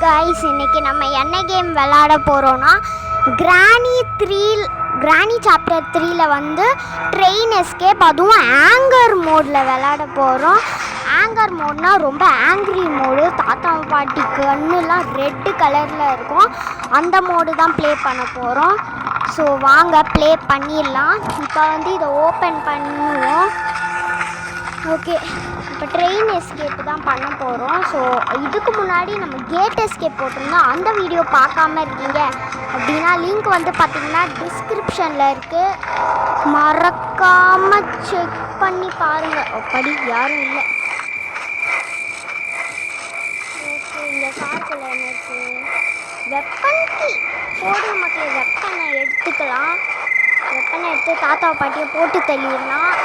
Guys, இன்னைக்கு நம்ம என்ன கேம் விளையாட போகிறோன்னா கிராணி சாப்டர் 3ல வந்து ட்ரெயின் எஸ்கேப், அதுவும் ஆங்கர் மோடில் விளையாட போகிறோம். ஆங்கர் மோட்னா ரொம்ப ஆங்க்ரி மோடு. தாத்தா பாட்டி கண்ணுலாம் ரெட்டு கலரில் இருக்கும். அந்த மோடு தான் ப்ளே பண்ண போகிறோம். ஸோ வாங்க ப்ளே பண்ணிடலாம். இப்போ வந்து இதை ஓப்பன் பண்ணுவோம். ஓகே, இப்போ ட்ரெயின் எஸ்கேப் தான் பண்ண போகிறோம். ஸோ இதுக்கு முன்னாடி நம்ம கேட் எஸ்கேப் போட்டிருந்தோம். அந்த வீடியோ பார்க்காம இருக்கீங்க அப்படின்னா லிங்க் வந்து பார்த்திங்கன்னா டிஸ்கிரிப்ஷனில் இருக்குது. மறக்காமல் செக் பண்ணி பாருங்கள். அப்படி யாரும் இல்லை. ஓகே, இந்த காருக்குள்ள எனக்கு வெப்பன் கீ போடு மக்களே. வெப்பனை எடுத்துக்கலாம். வெப்பனை எடுத்து தாத்தா பாட்டியை போட்டு தள்ளிடலாம்.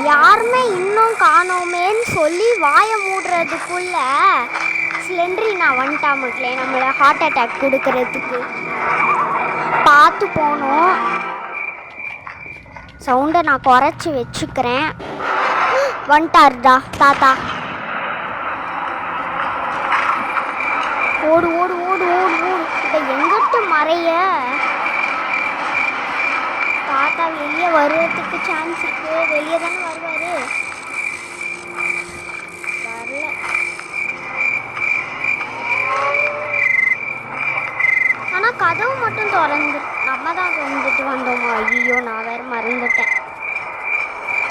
யாருமே இன்னும் காணோமேன்னு சொல்லி வாயை மூடுறதுக்குள்ள ஸ்லெண்ட்ரினா வந்துட்டா மக்களே, நம்மளை ஹார்ட் அட்டாக் கொடுக்கறதுக்கு. பார்த்து போகணும். சவுண்டை நான் குறைச்சி வச்சுக்கிறேன். வந்துட்டாருடா தாத்தா. ஓடு ஓடு ஓடு ஓடு ஓடு. இப்போ எங்கிட்ட மறைய தாத்தா வெளியே வருவதுக்கு சான்ஸ் இருக்கு. வெளியே தானே வருவாரு. வரல. ஆனால் கதவு மட்டும் திறந்து நம்ம தான் வந்துட்டு வந்தோமா? ஐயோ, நான் வேற மறந்துட்டேன்.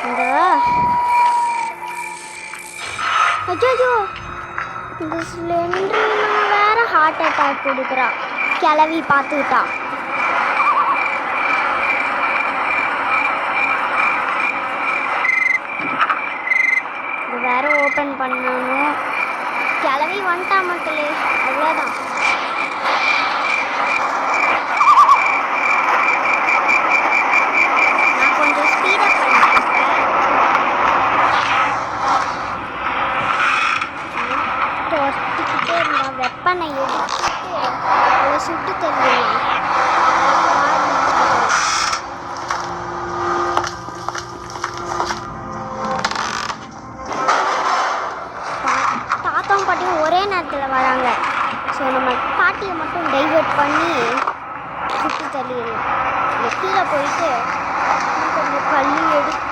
இந்த அஜோ இந்த ஸ்லெண்ட்ரினா வேற ஹார்ட் அட்டாக் கொடுக்குறா. கிளவி பார்த்துக்கிட்டா. வேற ஓப்பன் பண்ணணும். கிளவி வந்துட்டா மக்களே, அவ்வளோதான். நான் கொஞ்சம் ஸ்பீடப் பண்ணிட்டேன். தொட்டிக்கிட்டே இருந்தா வெப்பனை எடுத்துட்டு அதை சுட்டு தள்ளிடலாம். பாட்டியும் ஒரே நேரத்தில் வராங்க. ஸோ நம்ம பாட்டியை மட்டும் டைவர்ட் பண்ணி சுற்றி தள்ளிடலாம். கீழே போயிட்டு கொஞ்சம் கல்லி எடுத்துலாம்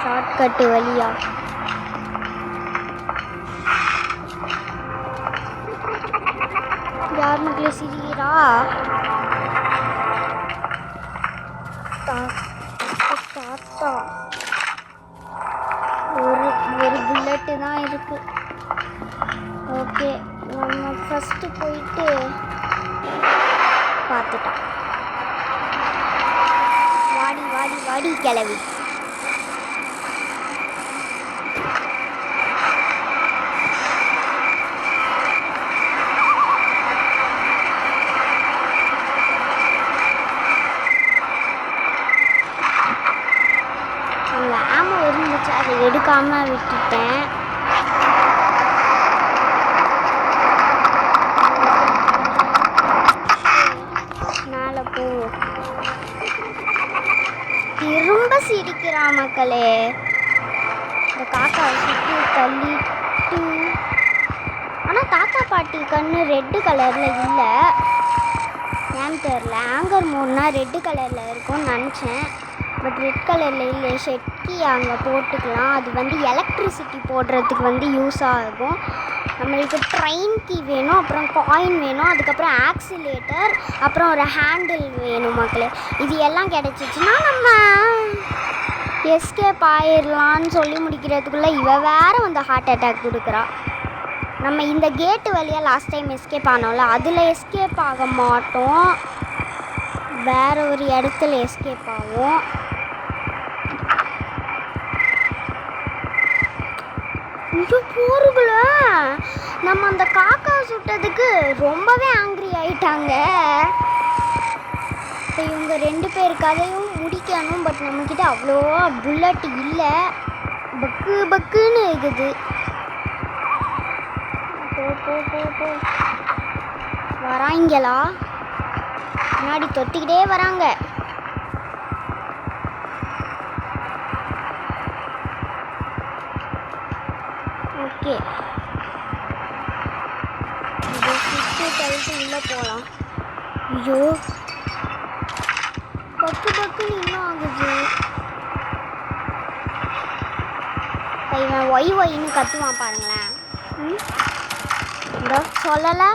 ஷார்ட்கட்டு வழியா. யார் மக்களே சிரிக்கிறா? தாத்தா ஒரு புல்லட்டு தான் இருக்கு. ஓகே, நம்ம ஃபஸ்ட்டு போயிட்டு பார்த்துட்டோம். வாடி வாடி வாடி கிளவி. ஆமாம் இருந்துச்சு, அதை எடுக்காமல் விட்டுட்டேன். மேலே போ. திரும்ப சிரிக்கிறா மக்களே. இந்த காக்காவை சுற்றி தள்ளிட்டு. ஆனால் தாத்தா பாட்டி கண்ணு ரெட்டு கலரில் இல்லை. ஏன்னு தெரில. ஆங்கர் மோட்னா ரெட்டு கலரில் இருக்கும்னு நினச்சேன். பட் ரெட் கலரில் இல்லை. ஷெட்கி அங்கே போட்டுக்கலாம். அது வந்து எலக்ட்ரிசிட்டி போடுறதுக்கு வந்து யூஸ் ஆகும். நம்மளுக்கு ட்ரெயின் கீ வேணும், அப்புறம் காயின் வேணும், அதுக்கப்புறம் ஆக்சிலேட்டர், அப்புறம் ஒரு ஹேண்டில் வேணும் மக்களே. இது எல்லாம் கிடச்சிச்சின்னா நம்ம எஸ்கேப் ஆயிடலான்னு சொல்லி முடிக்கிறதுக்குள்ளே இவ வேறு வந்து ஹார்ட் அட்டாக் கொடுக்குறா. நம்ம இந்த கேட்டு வழியாக லாஸ்ட் டைம் எஸ்கேப் ஆனோம்ல, அதில் எஸ்கேப் ஆக மாட்டோம். வேறு ஒரு இடத்துல எஸ்கேப் ஆகும். இங்கே போகிறதுக்குள்ள நம்ம அந்த காக்கா சுட்டதுக்கு ரொம்பவே ஆங்க்ரி ஆயிட்டாங்க. இப்போ இவங்க 2 பேர் கதையும் முடிக்கணும். பட் நம்மக்கிட்ட அவ்வளோவா புல்லட் இல்லை. பக்கு பக்குன்னு இருக்குது. போ போ போ போ. வராங்களா? முன்னாடி தொத்திக்கிட்டே வராங்க. ஓகே, இது சுற்றி தள்ளிட்டு உள்ளே போகலாம். ஐயோ, பக்கு பக்குன்னு இன்னும் ஆகுது. இவன் ஒய் ஒய்ன்னு கத்துவான் பாருங்களேன். இந்த சொல்லலை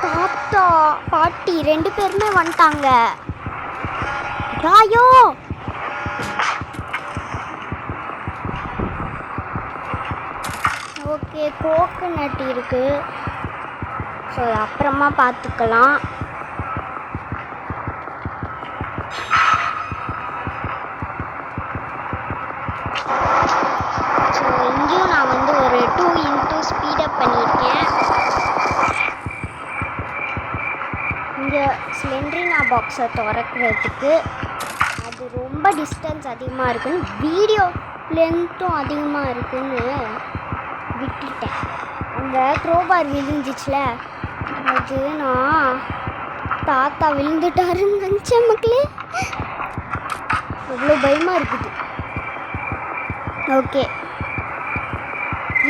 தாத்தா பாட்டி 2 பேருமே வந்துட்டாங்க. ராயோ, ஓகே, கோகனட் இருக்கு. ஸோ அப்புறமா பார்த்துக்கலாம். ஸோ இங்கேயும் நான் வந்து ஒரு 2x ஸ்பீடப் பண்ணியிருக்கேன். இங்கே ஸ்லெண்ட்ரினா பாக்ஸை திறக்கிறதுக்கு அது ரொம்ப டிஸ்டன்ஸ் அதிகமாக இருக்குன்னு, வீடியோ லென்த்தும் அதிகமாக இருக்குன்னு விட்டுட்டேன். அங்கே க்ரோபார் விழுந்துச்சுல, அது நான் தாத்தா விழுந்துட்டாருன்னு நினச்சேன் மக்களே. அவ்வளோ பயமாக இருக்குது. ஓகே,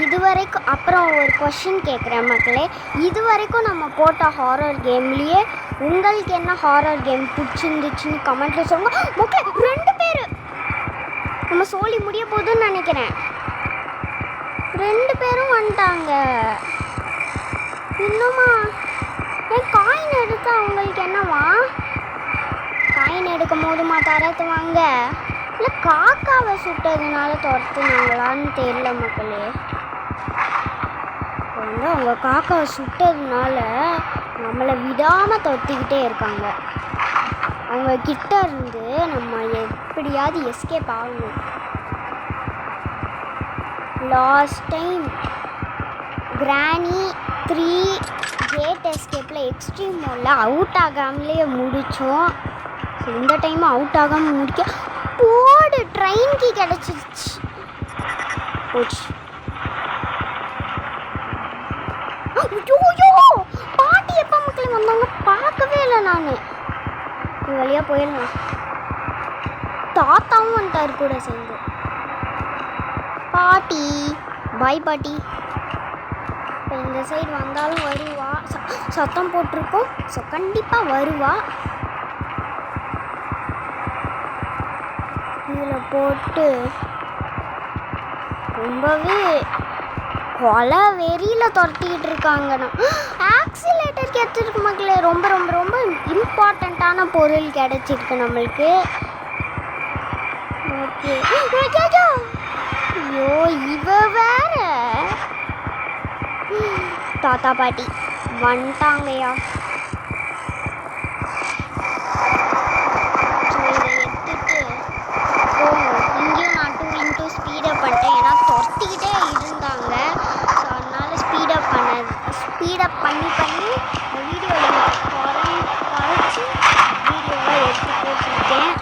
இது வரைக்கும் அப்புறம் ஒரு கொஷின் கேட்குறேன் மக்களே. இது வரைக்கும் நம்ம போட்ட ஹாரர் கேம்லேயே உங்களுக்கு என்ன ஹாரர் கேம் பிடிச்சிருந்துச்சுன்னு கமெண்ட்டில் சொல்லுங்க மக்களே. 2 பேர் நம்ம சோலி முடிய போகுதுன்னு நினைக்கிறேன். 2 பேரும் வந்துட்டாங்க. இன்னுமா காயின் எடுக்க அவங்களுக்கு என்னவா? காயின் எடுக்கும் போதுமா தரத்து வாங்க, இல்லை காக்காவை சுட்டதுனால துரத்துனாங்களான்னு தெரியல மக்களே. வந்து அவங்க காக்காவை சுட்டதுனால நம்மளை விடாமல் துரத்திக்கிட்டே இருக்காங்க. அவங்க கிட்ட இருந்து நம்ம எப்படியாவது எஸ்கேப் ஆகணும். லாஸ்ட் டைம் கிராணி 3 கேட் எஸ்கேப்பில் எக்ஸ்ட்ரீம் மோடில் அவுட் ஆகாமலே முடித்தோம். ஸோ இந்த டைம் அவுட் ஆகாமல் முடிக்க போடு ட்ரெயின்க்கு கிடச்சிருச்சு. போச்சு. ஐயோ, பாட்டி எப்போ மக்களே வந்தாங்க பார்க்கவே இல்லை நான். இது வழியாக போயிடலாம். தாத்தாவும் வந்துட்டார் கூட சேர்ந்து. பாட்டி பாய் பாட்டி. இப்போ இந்த சைடு வந்தாலும் வருவா, சத்தம் போட்டிருக்கோம். ஸோ கண்டிப்பாக வருவா. இதில் போட்டு ரொம்பவே கொலை வெறியில் துரத்திக்கிட்டு இருக்காங்க. ஆக்சிலேட்டர் கிடச்சிருக்கு மக்களே. ரொம்ப ரொம்ப ரொம்ப இம்பார்ட்டண்ட்டான பொருள் கிடச்சிருக்கு நம்மளுக்கு. ஓகே, ஐயோ இவ வேற. தாத்தா பாட்டி வந்துட்டாங்கய்யா. ஸோ இதை எடுத்துட்டு போகும். இங்கேயும் நான் 2x ஸ்பீடப் பண்ணிட்டேன். ஏன்னா துரத்திக்கிட்டே இருந்தாங்க. ஸோ அதனால் ஸ்பீடப் பண்ணி இந்த வீடியோவில் குறைச்சி வீடியோவை எடுத்து போட்டிருக்கேன்.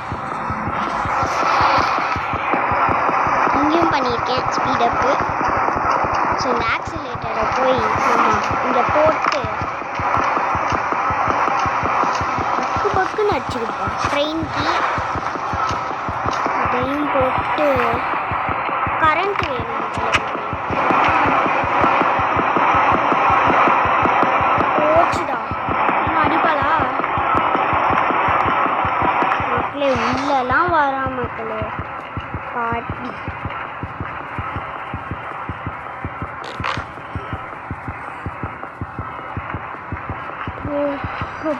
இங்கேயும் பண்ணியிருக்கேன் ஸ்பீடப்பு. ஸோ இந்த ஆக்சிலேட்டரை போய் நம்ம இங்கே போட்டு பக்குன்னு அடிச்சுக்கிட்டோம் ட்ரெயின்க்கு. இதையும் போட்டு கரண்ட் வேணும். போச்சுடா, இன்னும் அடிப்பாளா மக்களே? உள்ளெல்லாம் வரா மக்களே பாட்டி.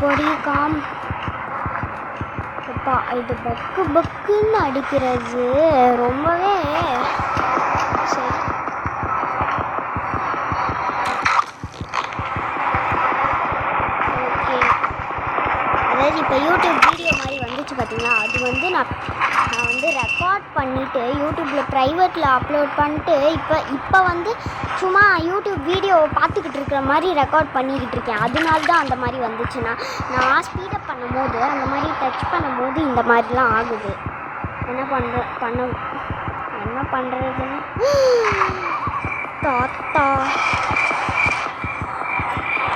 படி காம் இது பக்குன்னு அடிக்கிறது ரொம்பவே சரி. ஓகே, அதாவது இப்போ யூடியூப் வீடியோ மாதிரி வந்துச்சு பார்த்தீங்களா, அது வந்து நான் வந்து ரெக்கார்ட் பண்ணிவிட்டு யூடியூப்பில் ப்ரைவேட்டில் அப்லோட் பண்ணிட்டு இப்போ வந்து சும்மா யூடியூப் வீடியோ பார்த்துக்கிட்டு இருக்கிற மாதிரி ரெக்கார்ட் பண்ணிக்கிட்டு இருக்கேன். அதனால தான் அந்த மாதிரி வந்துச்சுன்னா, நான் ஸ்பீடப் பண்ணும்போது அந்த மாதிரி டச் பண்ணும்போது இந்த மாதிரிலாம் ஆகுது. என்ன பண்ணுறதுன்னு தாத்தா.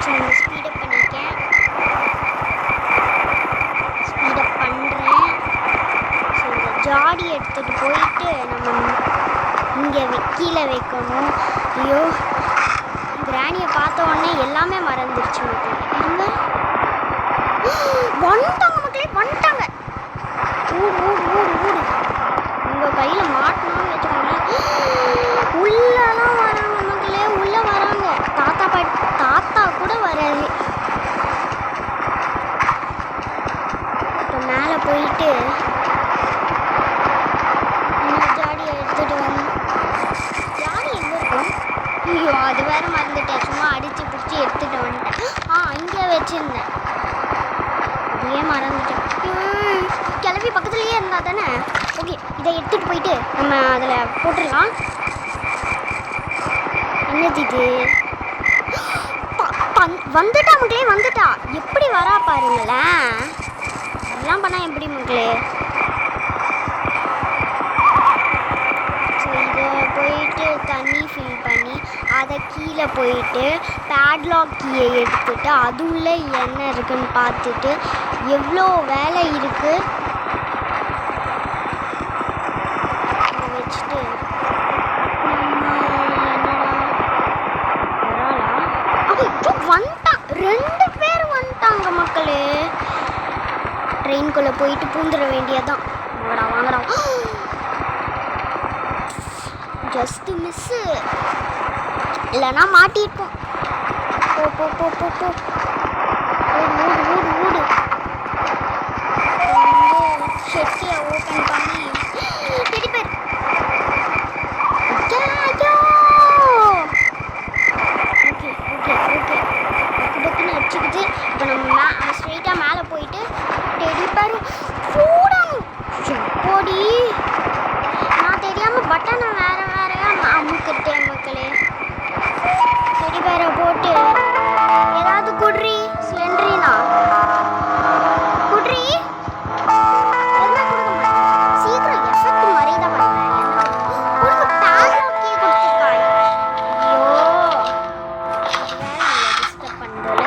சரி, ஸ்பீடப் பண்ணியிருக்கேன். ஸ்பீடப் பண்ணுறேன். ஸோ இந்த ஜாடி எடுத்துகிட்டு போயிட்டு நம்ம கிராணியை பார்த்த உடனே எல்லாமே மறந்துருச்சு மக்களே. இருங்க, வந்துட்டாங்க மக்களே, வந்துட்டாங்க. ஊடு ஊடு ஊடு ஊடு. உங்கள் கையில் மாட்டணும்னு வச்சுக்கோங்களேன். உள்ளலாம் வராங்க மக்களே, உள்ளே வராங்க. தாத்தா கூட வராது. இப்போ மேலே போயிட்டு ஜாடியை எடுத்துகிட்டு வந்து ஜாடி எங்கே இருக்கும்? ஐயோ, அது வேறு மறந்துட்டேன். சும்மா அடித்து பிடிச்சி எடுத்துகிட்டு வந்துட்டேன். இங்கே வச்சுருந்தேன், அதையே மறந்துட்டேன். கிளம்பி பக்கத்துலேயே இருந்தால் தானே. ஓகே, இதை எடுத்துகிட்டு போயிட்டு நம்ம அதில் போட்டுடலாம். என்னது இது? வந்துட்டா மக்களே, வந்துட்டா. எப்படி வரா பாருங்களேன். அதெல்லாம் பண்ணால் எப்படி மக்களே? ஸோ இதை போயிட்டு தண்ணி ஃபில் பண்ணி அதை கீழே போயிட்டு பேட்லாக் கீயை எடுத்துட்டு அது உள்ள என்ன இருக்குன்னு பார்த்துட்டு எவ்வளோ வேலை இருக்குது அதை வச்சுட்டு வந்துட்டான். 2 பேர் வந்துட்டாங்க மக்களே. ட்ரெயின்குள்ளே போயிட்டு பூந்துட வேண்டியதான். வாங்கடா. ஜஸ்ட் மிஸ்ஸு, இல்லைன்னா மாட்டிருப்போம். போ போ போ போ போ. ஊடு ஊடு ஊடு ஊடு. ஷெட்டியை ஓப்பன் பண்ணி teddy bear. Okay okay okay. பக்குன்னு அடிச்சுக்கிட்டு இப்போ நம்ம ஸ்ட்ரெயிட்டாக மேலே போயிட்டு டெடி பேர் போடணும். எப்போடி நான் தெரியாமல் பட்டனை வேறையா அமுக்கிட்டேன் மக்களே. டெடி பேரை போட்டு ஏதாவது குட்ரி சிலிண்ட்ரினா குட்ரி என்ன கொடுக்க சீக்கிரம் எஃபெக்ட் மாதிரி தான் பண்ணுறேன். கொடுக்க பேட்லாக்கே கொடுத்துருக்காய். ஐயோ, வேற டிஸ்டர்ப் பண்ணுறல.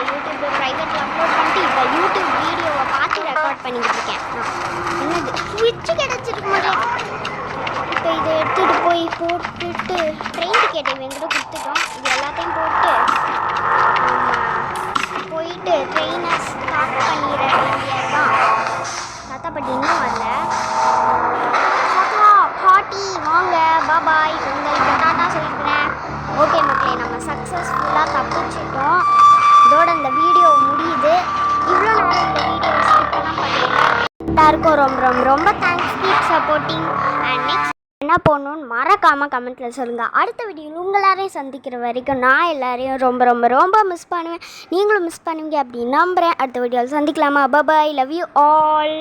யூடியூப்ல ப்ரைவேட்டில் அப்லோட் பண்ணிட்டு இப்போ யூடியூப் வீடியோவை பார்த்து ரெக்கார்ட் பண்ணிக்கிட்டு இருக்கேன். என்னது ஸ்விட்ச் கிடச்சிருக்க மாட்டேன். இப்போ இதை எடுத்துகிட்டு போய் போட்டுட்டு ட்ரெயின் டிக்கெட்டை எங்கிட்ட கொடுத்துட்டோம். இது எல்லாத்தையும் போட்டு போயிட்டு ட்ரெயினை ஸ்டார்ட் பண்ணிட வேண்டியதுதான். தாத்தா பாட்டி இன்னும் வரல. தாத்தா பாட்டி வாங்க, பாபாய், உங்களுக்கு டாட்டா சொல்லிக்கிறேன். ஓகே மக்களே, நம்ம சக்ஸஸ்ஃபுல்லாக தப்பிச்சிட்டோம். இதோட இந்த வீடியோ முடியுது. இவ்வளோ நேரம் இந்த வீடியோ ஸ்கிப் பண்ண பார்த்தீங்கன்னா எல்லாருக்கும் ரொம்ப thanks. Keep supporting. And next என்ன போடணும்னு மறக்காமல் கமெண்ட்டில் சொல்லுங்கள். அடுத்த வீடியோவில் உங்கள் எல்லாரையும் சந்திக்கிற வரைக்கும் நான் எல்லாரையும் ரொம்ப மிஸ் பண்ணுவேன். நீங்களும் மிஸ் பண்ணுவீங்க அப்படின்னு நம்புகிறேன். அடுத்த வீடியோவில் சந்திக்கலாமா? பாய், லவ் யூ ஆல்.